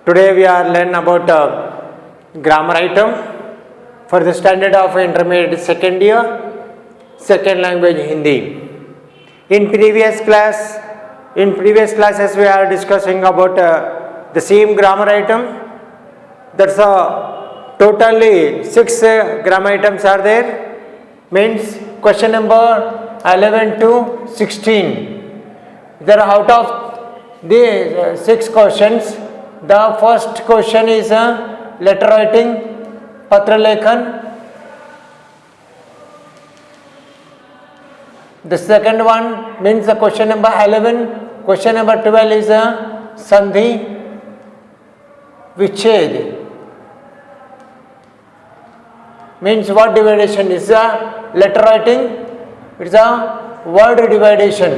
Today we are learn about grammar item for the standard of intermediate second year, second language Hindi. In previous classes we are discussing about the same grammar item. That's totally 6 grammar items are there. Means question number 11 to 16. There are out of the 6 questions. The first question is letter writing, patra lekhan. The second one means the question number 11. Question number 12 is sandhi viched. Means what dividation is letter writing? It's a word dividation.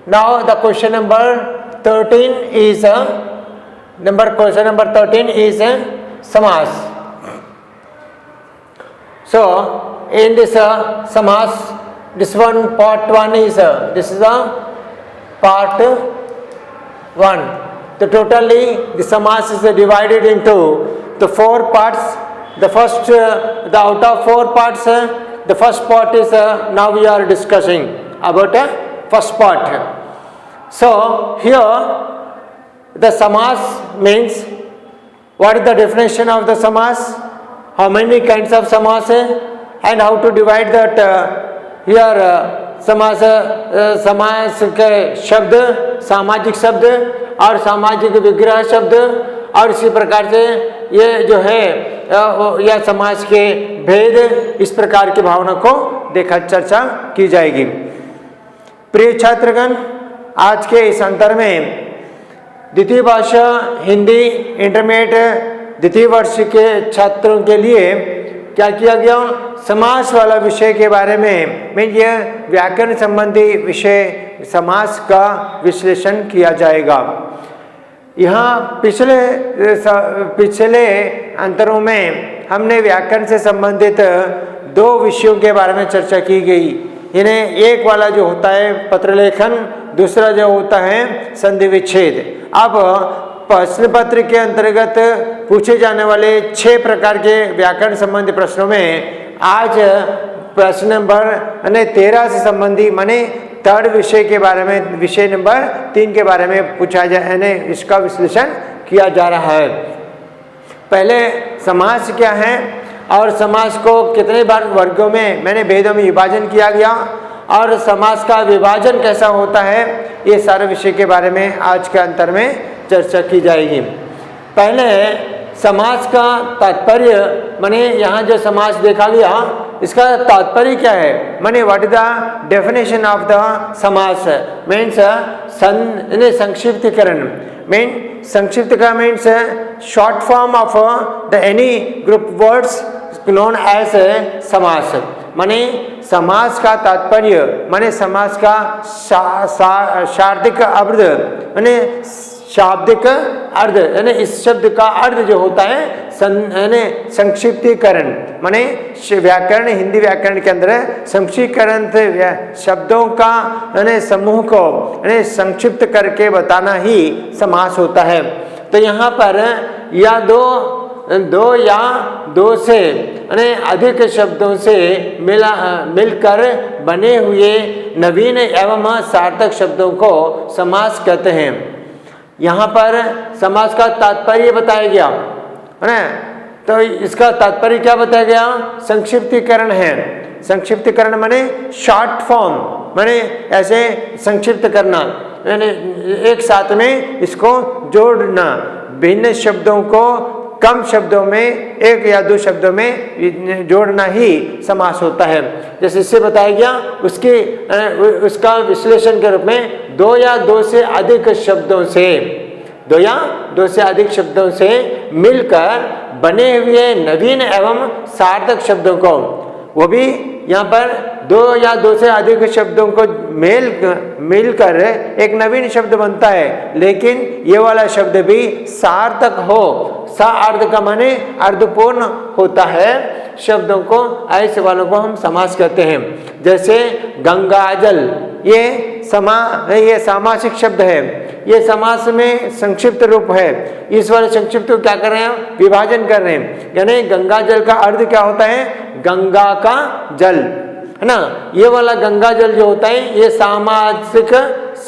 Now the question number 13 is question number 13 is samas. So in this samas, this one part 1 is this is a part 1. The totally the samas is divided into the 4 parts. The first the out of 4 parts, the first part is now we are discussing about first part. So here the samas means what is the definition of the samas, how many kinds of samas and how to divide that. Here समास समास के शब्द सामाजिक शब्द और सामाजिक विग्रह शब्द और इसी प्रकार से ये जो है यह समाज के भेद, इस प्रकार की भावना को देखा चर्चा की जाएगी. प्रिय छात्रगण, आज के इस अंतर में द्वितीय भाषा हिंदी इंटरमीडिएट द्वितीय वर्ष के छात्रों के लिए क्या किया गया, समास वाला विषय के बारे में ये व्याकरण संबंधी विषय समास का विश्लेषण किया जाएगा. यहाँ पिछले अंतरों में हमने व्याकरण से संबंधित 2 विषयों के बारे में चर्चा की गई. इन्हें एक वाला जो होता है पत्र लेखन, दूसरा जो होता है संधि विच्छेद. अब प्रश्न पत्र के अंतर्गत पूछे जाने वाले 6 प्रकार के व्याकरण संबंधी प्रश्नों में आज प्रश्न नंबर 13 से संबंधी माने 3rd विषय के बारे में, विषय नंबर 3 के बारे में पूछा जाए, इसका विश्लेषण किया जा रहा है. पहले समास क्या है और समास को कितने बार वर्गों में मैंने भेदों में विभाजन किया गया और समास का विभाजन कैसा होता है, ये सारे विषय के बारे में आज के अंतर में चर्चा की जाएगी. पहले समास का तात्पर्य, माने यहाँ जो समास देखा गया इसका तात्पर्य क्या है, माने what is the definition of the samas. Means संक्षिप्तीकरण. मीन संक्षिप्त का means short form of the any group words known as samas. माने समास का तात्पर्य माने समास का शाब्दिक अर्थ, माने शाब्दिक अर्थ, यानी इस शब्द का अर्थ जो होता है संक्षिप्तीकरण. माने व्याकरण, हिंदी व्याकरण के अंदर संक्षिप्तीकरण शब्दों का समूह को संक्षिप्त करके बताना ही समास होता है. तो यहाँ पर या दो या 2 से अधिक शब्दों से मिलकर बने हुए नवीन एवं सार्थक शब्दों को समास कहते हैं. यहाँ पर समास का तात्पर्य बताया गया है ना. तो इसका तात्पर्य क्या बताया गया, संक्षिप्तीकरण है. संक्षिप्तीकरण माने शॉर्ट फॉर्म, माने ऐसे संक्षिप्त करना, यानी एक साथ में इसको जोड़ना, भिन्न शब्दों को कम शब्दों में 1 या 2 शब्दों में जोड़ना ही समास होता है. जैसे इससे बताया गया उसका विश्लेषण के रूप में 2 या 2 से अधिक शब्दों से, 2 या 2 से अधिक शब्दों से मिलकर बने हुए नवीन एवं सार्थक शब्दों को, वो भी यहाँ पर 2 या 2 से अधिक शब्दों को मिलकर एक नवीन शब्द बनता है, लेकिन ये वाला शब्द भी सार्थक हो. सा अर्थ का माने अर्धपूर्ण होता है शब्दों को, ऐसे वालों को हम समास कहते हैं. जैसे गंगा जल, ये सामासिक शब्द है, ये समास में संक्षिप्त रूप है। इस वाले संक्षिप्त को क्या कर रहे हैं, विभाजन कर रहे हैं। यानी गंगा जल का अर्थ क्या होता है, गंगा का जल, है ना। ये वाला गंगा जल जो होता है ये सामासिक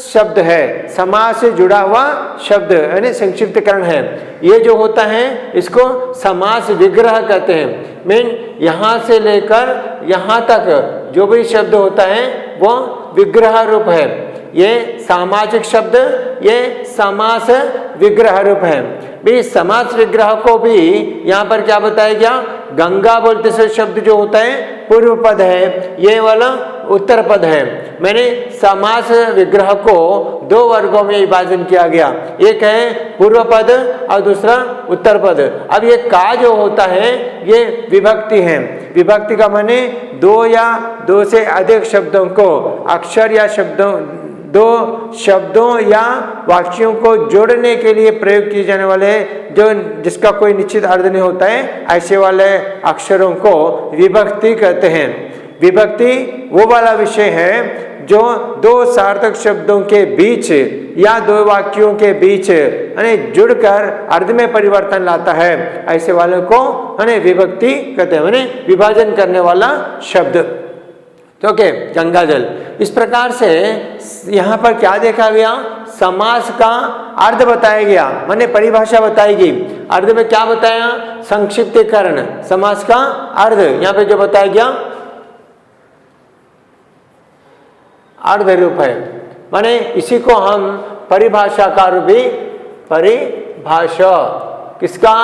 शब्द है, समाज से जुड़ा हुआ शब्द यानी संक्षिप्तकरण है। ये जो होता है इसको समास विग्रह कहते हैं। मीन यहाँ से लेकर यहाँ तक जो भी शब्द होता है वो विग्रह रूप है। ये सामाजिक शब्द, ये समास विग्रह रूप है। भी समास विग्रह को भी यहाँ पर क्या बताया गया, गंगा बोलते से शब्द जो होता है पूर्व पद है, ये वाला उत्तर पद है। मैंने समास विग्रह को दो वर्गों में विभाजन किया गया, एक है पूर्व पद और दूसरा उत्तर पद। अब ये का जो होता है ये विभक्ति है। विभक्ति का माने दो या दो से अधिक शब्दों को अक्षर या दो शब्दों या वाक्यों को जोड़ने के लिए प्रयोग किए जाने वाले जिसका कोई निश्चित अर्थ नहीं होता है, ऐसे वाले अक्षरों को विभक्ति कहते हैं। विभक्ति वो वाला विषय है जो दो सार्थक शब्दों के बीच या दो वाक्यों के बीच यानी जुड़कर अर्थ में परिवर्तन लाता है, ऐसे वाले को विभक्ति कहते हैं, यानी विभाजन करने वाला शब्द। तो ओके, गंगा जल। इस प्रकार से यहाँ पर क्या देखा गया, समास का अर्थ बताया गया, माने परिभाषा बताई गई। अर्थ में क्या बताया, संक्षिप्तीकरण। समास का अर्थ यहाँ पे जो बताया गया अर्थ रूप है, माने इसी को हम परिभाषा का रूप भी, परिभाषा किसका,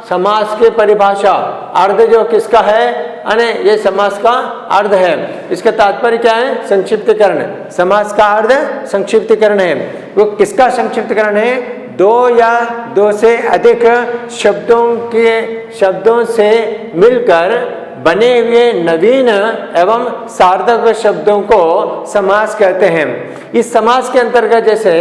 समास के परिभाषा, अर्थ जो किसका है, अने ये समास का अर्थ है। इसका तात्पर्य क्या है, संक्षिप्तीकरण। समास का अर्थ संक्षिप्तीकरण है। वो किसका संक्षिप्तीकरण है, दो या दो से अधिक शब्दों से मिलकर बने हुए नवीन एवं सार्थक शब्दों को समास कहते हैं। इस समास के अंतर्गत जैसे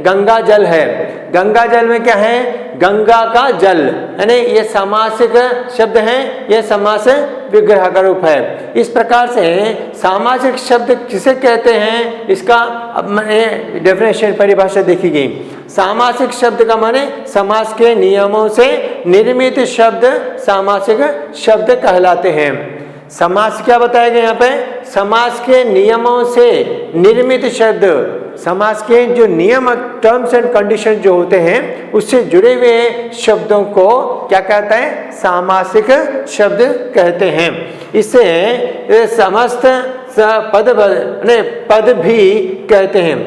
गंगा जल है, गंगा जल में क्या है, गंगा का जल, यानी ये सामासिक शब्द है, ये समास विग्रह का रूप है। इस प्रकार से सामासिक शब्द किसे कहते हैं, इसका डेफिनेशन परिभाषा देखी गई। सामासिक शब्द का माने समास के नियमों से निर्मित शब्द सामासिक शब्द कहलाते हैं। समास क्या बताया गया यहाँ पे, समास के नियमों से निर्मित शब्द, समास के जो नियम टर्म्स एंड कंडीशन जो होते हैं उससे जुड़े हुए शब्दों को क्या कहता है, सामासिक शब्द कहते हैं। इससे समस्त पद भी कहते हैं।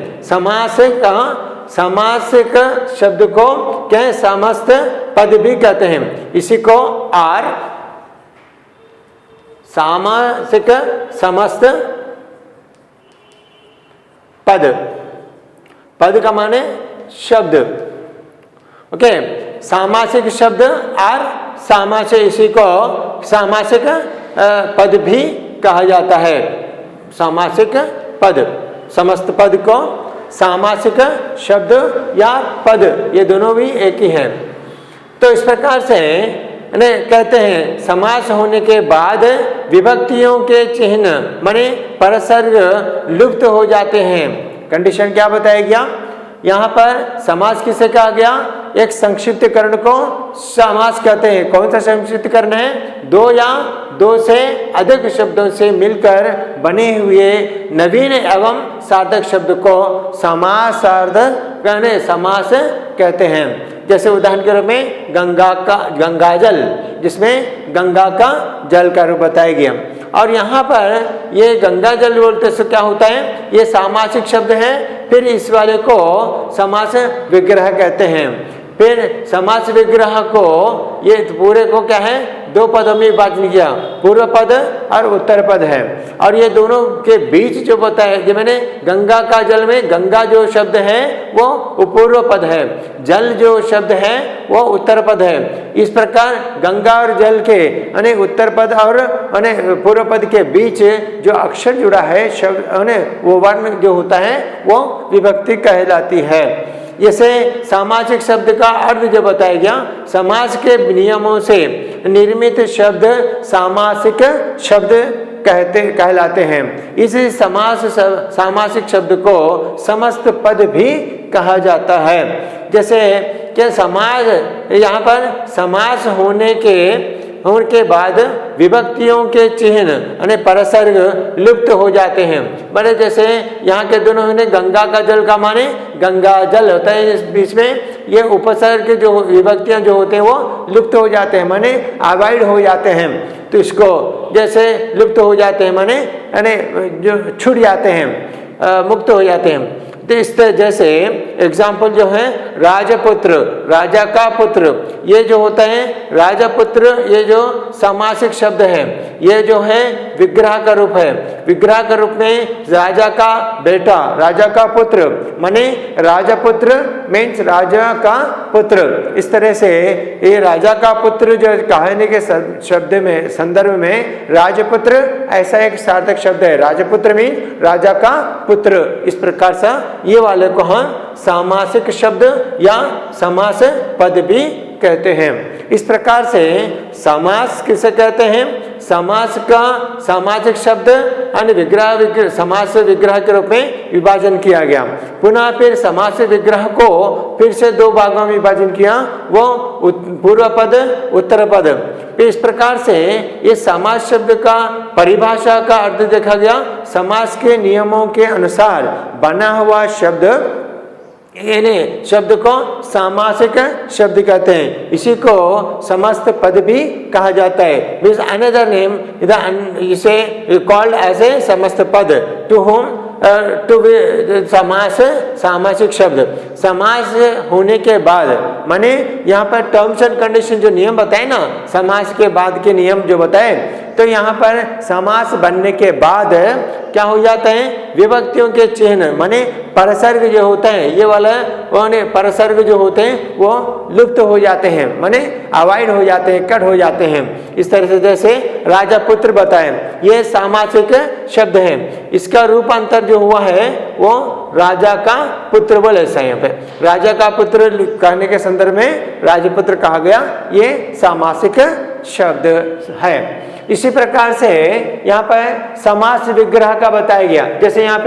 समासिक शब्द को क्या है, समस्त पद भी कहते हैं। इसी को सामासिक समस्त पद का माने शब्द। ओके, सामासिक शब्द और सामासिक, इसी को सामासिक पद भी कहा जाता है। सामासिक पद, समस्त पद को सामासिक शब्द या पद, ये दोनों भी एक ही है। तो इस प्रकार से कहते हैं समास होने के बाद विभक्तियों के चिन्ह माने परसर्ग लुप्त हो जाते हैं। कंडीशन क्या बताया गया, यहाँ पर समास किसे कहा गया, एक संक्षिप्तकरण को समास कहते हैं। कौन सा संक्षिप्तकरण है, दो या दो से अधिक शब्दों से मिलकर बने हुए नवीन एवं सार्थक शब्द को समासार्थ समास कहते हैं। जैसे उदाहरण के रूप में गंगा जल, जिसमें गंगा का जल का रूप बताया गया। और यहाँ पर ये गंगा जल बोलते से क्या होता है, ये सामासिक शब्द है, फिर इस वाले को समास विग्रह कहते हैं। फिर समास विग्रह को ये पूरे को क्या है, दो पदों में विभाजन किया, पूर्व पद और उत्तर पद है। और ये दोनों के बीच जो बताया, जो मैंने गंगा का जल में गंगा जो शब्द है वो पूर्व पद है, जल जो शब्द है वो उत्तर पद है। इस प्रकार गंगा और जल के यानी उत्तर पद और पूर्व पद के बीच जो अक्षर जुड़ा है शब्द वो वर्ण जो होता है वो विभक्ति कहलाती है। जैसे सामासिक शब्द का अर्थ जो बताया गया, समास के नियमों से निर्मित शब्द सामासिक शब्द कहलाते हैं। इसी सामासिक शब्द को समस्त पद भी कहा जाता है। जैसे कि समास, यहाँ पर समास होने के बाद विभक्तियों के चिन्ह यानी परसर्ग लुप्त हो जाते हैं। बड़े जैसे यहाँ के दोनों ने गंगा का जल का माने गंगा जल होता है, इस बीच में ये उपसर्ग जो विभक्तियां जो होते हैं वो लुप्त हो जाते हैं, माने अवॉइड हो जाते हैं। तो इसको जैसे लुप्त हो जाते हैं माने यानी जो छूट जाते हैं, मुक्त हो जाते हैं। तो इस तरह जैसे एग्जाम्पल जो है राजपुत्र, राजा का पुत्र, ये जो होता है राजपुत्र, ये जो सामासिक शब्द है, ये जो है विग्रह का रूप है। विग्रह का रूप में राजा का बेटा, राजा का पुत्र, माने राजपुत्र मीन्स राजा का पुत्र। इस तरह से ये राजा का पुत्र जो कहने के शब्द में संदर्भ में राजपुत्र ऐसा एक सार्थक शब्द है। राजपुत्र मीन राजा का पुत्र। इस प्रकार से ये वाले को हम सामासिक शब्द या समास पद भी कहते हैं। इस प्रकार से समास किसे कहते हैं? समास का सामासिक शब्द अन्य विग्रह समास विग्रह के रूप में विभाजन किया गया। पुनः फिर समास विग्रह को फिर से दो भागों में विभाजन किया, वो पूर्व पद उत्तर पद। फिर इस प्रकार से ये समास शब्द का परिभाषा का अर्थ देखा गया। समास के नियमों के अनुसार बना हुआ शब्द, यानी शब्द को सामासिक शब्द कहते हैं। इसी को समस्त पद भी कहा जाता है। मीन्स अनदर नेम इसे कॉल्ड एज ए समस्त पद। टू होम टू बी समास, सामासिक शब्द। समास होने के बाद माने यहाँ पर टर्म्स एंड कंडीशन जो नियम बताए ना, समास के बाद के नियम जो बताए, तो यहाँ पर समास बनने के बाद क्या हो जाता है? विभक्तियों के चिन्ह माने परसर्ग जो होता है, ये वाला परसर्ग जो होते हैं वो लुप्त हो जाते हैं, माने अवॉइड हो जाते हैं, कट हो जाते हैं। इस तरह से जैसे राजा पुत्र बताए, ये सामासिक शब्द है। इसका रूपांतर जो हुआ है वो राजा का पुत्र बोले। ऐसा यहाँ पे राजा का पुत्र कहने के संदर्भ में राजपुत्र कहा गया, ये सामासिक शब्द है। इसी प्रकार से यहाँ पर समास विग्रह का बताया गया। जैसे यहाँ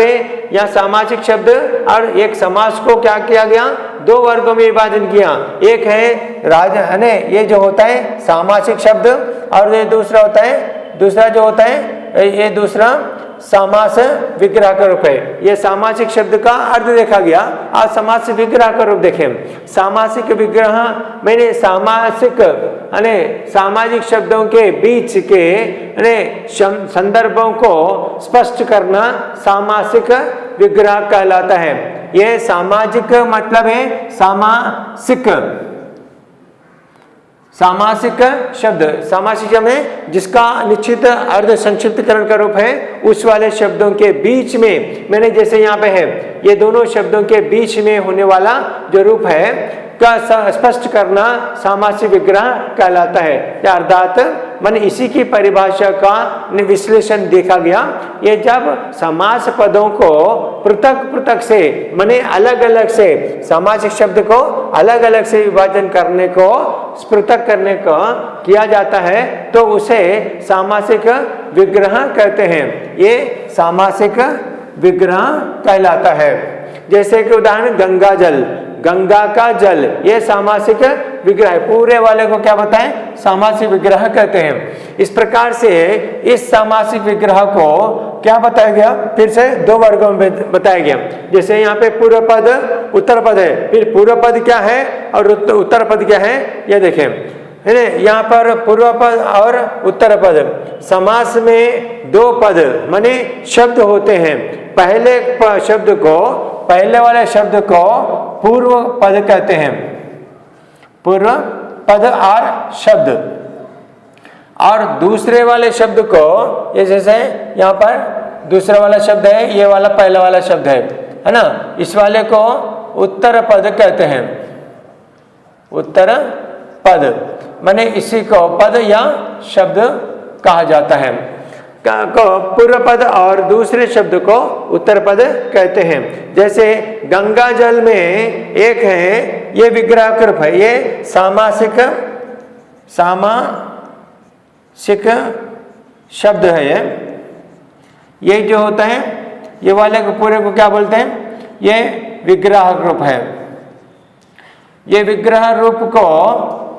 सामासिक शब्द और एक समास को क्या किया गया? दो वर्गों में विभाजन किया। एक है राजा, ये जो होता है सामासिक शब्द, और ये दूसरा जो होता है ये दूसरा समास विग्रह का रूप है। ये सामासिक शब्द का अर्थ देखा गया। आज समास विग्रह का रूप देखें। सामासिक विग्रह मैंने सामासिक सामाजिक शब्दों के बीच के संदर्भों को स्पष्ट करना सामासिक विग्रह कहलाता है। ये सामाजिक मतलब है सामासिक शब्द, सामासिक शब्द है जिसका निश्चित अर्ध संक्षिप्तकरण का रूप है। उस वाले शब्दों के बीच में मैंने जैसे यहाँ पे है, ये दोनों शब्दों के बीच में होने वाला जो रूप है का स्पष्ट करना सामासिक विग्रह कहलाता है। अर्थात मैंने इसी की परिभाषा का विश्लेषण देखा गया। ये जब समास पदों को पृथक से माने अलग अलग से सामासिक शब्द को अलग अलग से विभाजन करने को, पृथक करने को किया जाता है, तो उसे सामासिक विग्रह कहते हैं। ये सामासिक विग्रह कहलाता है। जैसे कि उदाहरण गंगा जल, गंगा का जल, ये सामासिक विग्रह। पूरे वाले को क्या बताएं? सामासिक विग्रह कहते हैं। इस प्रकार से इस सामासिक विग्रह को क्या बताया गया? फिर से दो वर्गों में बताया गया। जैसे यहाँ पे पूर्व पद उत्तर पद है। फिर पूर्व पद क्या है और उत्तर पद क्या है, ये देखें, है ना। यहाँ पर पूर्व पद और उत्तर पद, समास में दो पद माने शब्द होते हैं। पहले वाले शब्द को पूर्व पद कहते हैं, पूर्व पद और शब्द। और दूसरे वाले शब्द को, ये जैसे यहाँ पर दूसरा वाला शब्द है, ये वाला पहला वाला शब्द है ना, इस वाले को उत्तर पद कहते हैं। उत्तर पद माने इसी को पद या शब्द कहा जाता है। को पूर्व पद और दूसरे शब्द को उत्तर पद कहते हैं। जैसे गंगा जल में एक है, ये विग्रह का रूप है, ये सामासिक शब्द है। ये ये जो होता है ये वाले को पूरे को क्या बोलते हैं, ये विग्रह रूप है। ये विग्रह रूप को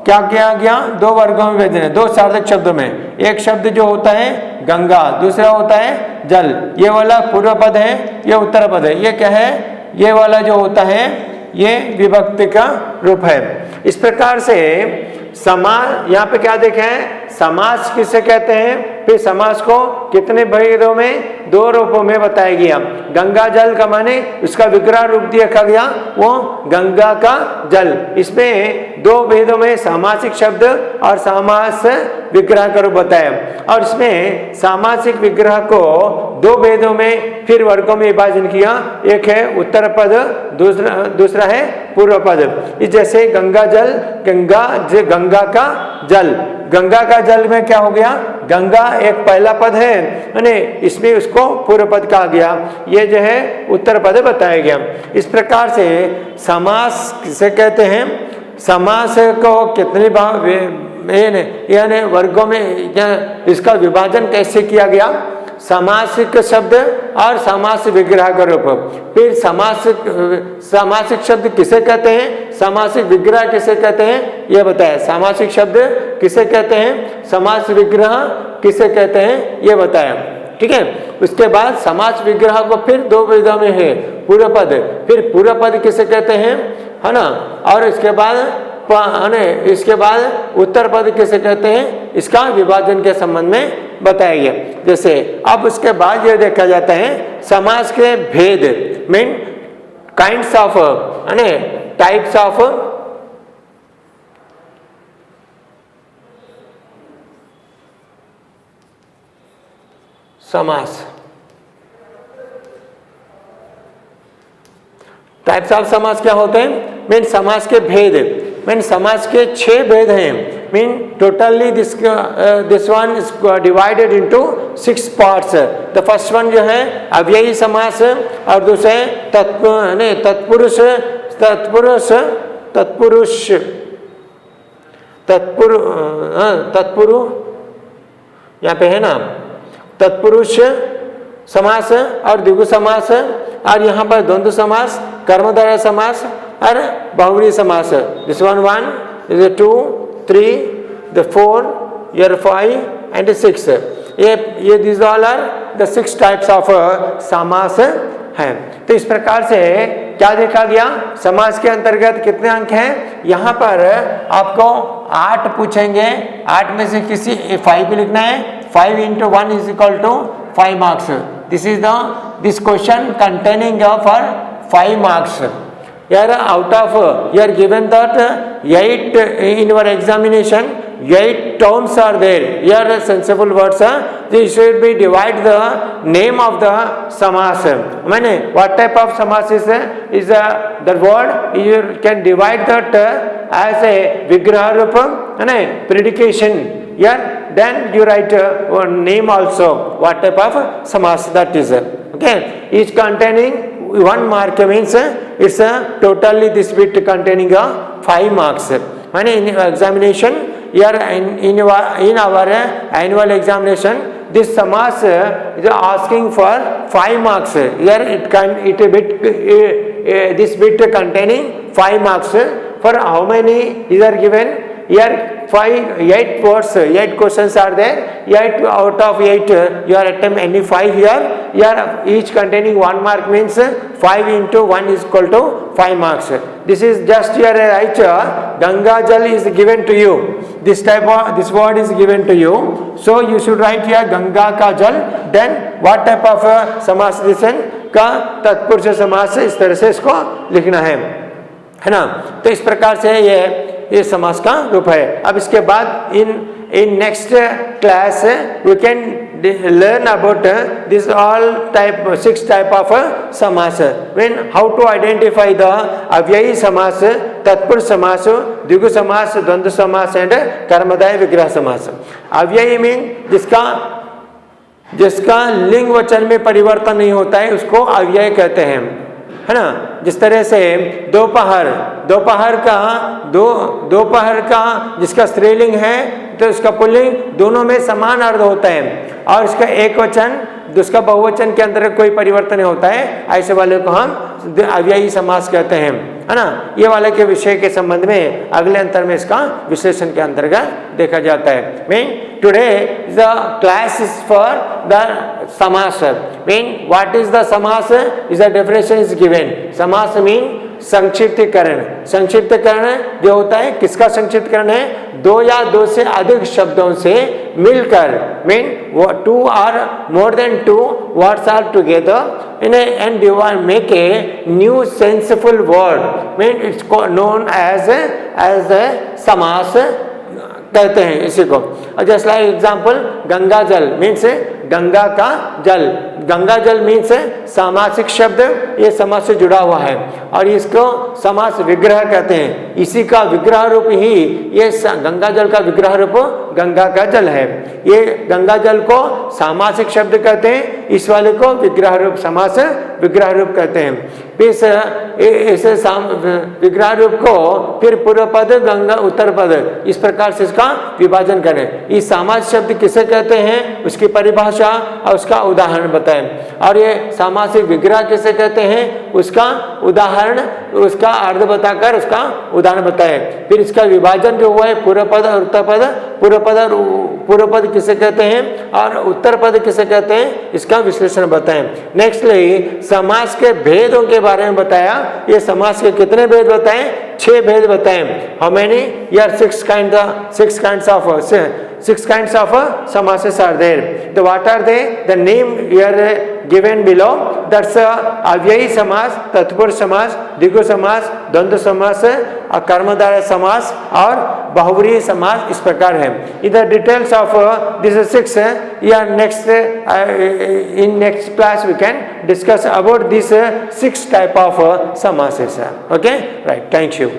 क्या किया गया, दो वर्गों में भेजना, दो सार्थक शब्दों में। एक शब्द जो होता है गंगा, दूसरा होता है जल। ये वाला पूर्व पद है, ये उत्तर पद है। ये क्या है, ये वाला जो होता है ये विभक्ति का रूप है। इस प्रकार से समास, यहाँ पे क्या देखें, समास किसे कहते हैं, फिर समास को कितने भेदों में, दो रूपों में बताया गया। गंगा जल का माने उसका विग्रह रूप देखा गया, वो गंगा का जल। इसमें दो भेदों में सामासिक शब्द और समास विग्रह का रूप बताया। और इसमें सामासिक विग्रह को दो भेदों में फिर वर्गों में विभाजन किया। एक है उत्तर पद, दूसरा है पूर्व पद। जैसे गंगा जल, गंगा का जल, गंगा का जल में क्या हो गया, गंगा एक पहला पद है, इसमें उसको पूर्व पद कहा गया, ये जो है उत्तर पद बताया गया। इस प्रकार से समास किसे कहते हैं, समास को कितने यानी वर्गों में इसका विभाजन कैसे किया गया, सामासिक शब्द और समास विग्रह का रूप। फिर सामासिक शब्द किसे कहते हैं, सामासिक विग्रह किसे कहते हैं, यह बताया। सामासिक शब्द किसे कहते हैं, समास विग्रह किसे कहते हैं, यह बताया। ठीक है। उसके बाद समास विग्रह को फिर दो विधा में है, पूर्व पद, फिर पूर्व पद किसे कहते हैं, है ना, और इसके बाद उत्तर पद किसे कहते हैं, इसका विभाजन के संबंध में बताया गया। जैसे अब उसके बाद यह देखा जाता है समास के भेद, mean kinds of, types of समास। टाइप्स ऑफ समास क्या होते हैं, मीन समास के भेद, मीन समास के 6 भेद हैं। Mean totally this one is divided into 6 parts. The first one जो है अव्ययी समास, और दूसरे तत्पुरुष यहाँ पे है ना, तत्पुरुष समास और द्विगु समास, और यहाँ पर द्वंद्व समास, कर्मधारय समास और बहुव्रीहि समास। This one 1, 2, 3, 4, 5 and 6। ये this all are the 6 types of samas हैं। तो इस प्रकार से क्या देखा गया, समास के अंतर्गत कितने अंक हैं, यहाँ पर आपको 8 पूछेंगे, 8 में से किसी 5 को लिखना है। 5 into 1 is equal to 5 marks. This question containing for 5 marks. Here out of you are given that 8 in your examination, 8 terms are there. Here sensible words. This should be divide the name of the samas. What type of samas is the word? You can divide that as a vigraha rupa, predication. Here then you write name also, what type of samas that is. Okay, each containing 1 mark means it's totally this bit containing 5 marks. In examination, here in our annual examination, this samas is asking for 5 marks. Here this bit containing 5 marks. For how many is are given? Here 8 words, 8 questions are there. 8 out of 8 you are attempt any 5 here. Here each containing 1 mark means 5 into 1 is equal to 5 marks. This is just here right. Ganga Jal is given to you. This word is given to you. So you should write here Ganga ka Jal. Then what type of समास दिसन का तत्पुरुष समास, इस तरह से इसको लिखना है ना। तो इस प्रकार से ये समास का रूप है। अब इसके बाद in next class we can learn about this all 6 type of samas. When how to identify the avyayi samas, tatpurusha samas, द्विगु समास, द्वंद्व समास and कर्मधारय विग्रह समास. अव्ययी मीन जिसका लिंग वचन में परिवर्तन नहीं होता है उसको अव्यय कहते हैं, है ना। जिस तरह से दोपहर का जिसका स्त्रीलिंग है तो इसका पुल्लिंग दोनों में समान अर्थ होता है, और इसका एक वचन तो उसका बहुवचन के अंदर कोई परिवर्तन नहीं होता है, ऐसे वाले को हम अव्ययी समास कहते हैं, है ना। ये वाले के विषय के संबंध में अगले अंतर में इसका विश्लेषण के अंतर्गत देखा जाता है। Mean today the class is for the समास। मीन व्हाट इज द समास is the definition is given. समास मीन संक्षिप्तीकरण। संक्षिप्तीकरण जो होता है, किसका संक्षिप्तीकरण है? दो या दो से अधिक शब्दों से मिलकर, मीन टू और more than two words are together in and make a new senseful word, mean it's known as a samas कहते हैं इसी को। जस्ट लाइक एग्जाम्पल, गंगा जल मीन्स गंगा का जल। गंगा जल मीन्स सामासिक शब्द, ये समास से जुड़ा हुआ है और इसको समास विग्रह कहते हैं। इसी का विग्रह रूप ही ये गंगा जल का विग्रह रूप गंगा का जल है। ये गंगा जल को सामासिक शब्द कहते हैं, इस वाले को विग्रह रूप समास विग्रह रूप कहते हैं। इस विग्रह रूप को फिर पूर्व पद गंगा उत्तर पद इस प्रकार से इसका विभाजन करें। इस सामासिक शब्द किसे कहते हैं, उसकी परिभाषा और उसका उदाहरण बताएं। और ये सामासिक विग्रह किसे कहते हैं, उसका उदाहरण, उसका अर्थ बताकर उसका उदाहरण बताएं। फिर इसका विभाजन जो हुआ है पूर्व पद और उत्तर पद, पूर्व पद किसे कहते हैं और उत्तर पद किसे कहते हैं, इसका विश्लेषण बताएं। नेक्स्टली समास के भेदों के बारे में बताया। ये समास के कितने भेद बताएं? 6 भेद बताएं। How many? यार 6 kinds of समासेस are there. What are they? The name here given below. That's अव्ययी समास, तत्पुरुष समास, द्विगु समास, द्वंद्व समास, कर्मधारय समास और बहुव्रीहि समास इस प्रकार है। इधर डिटेल्स ऑफ दिस 6 या next in next class we can discuss about these 6 type of समासेस. Okay, right. Thank you.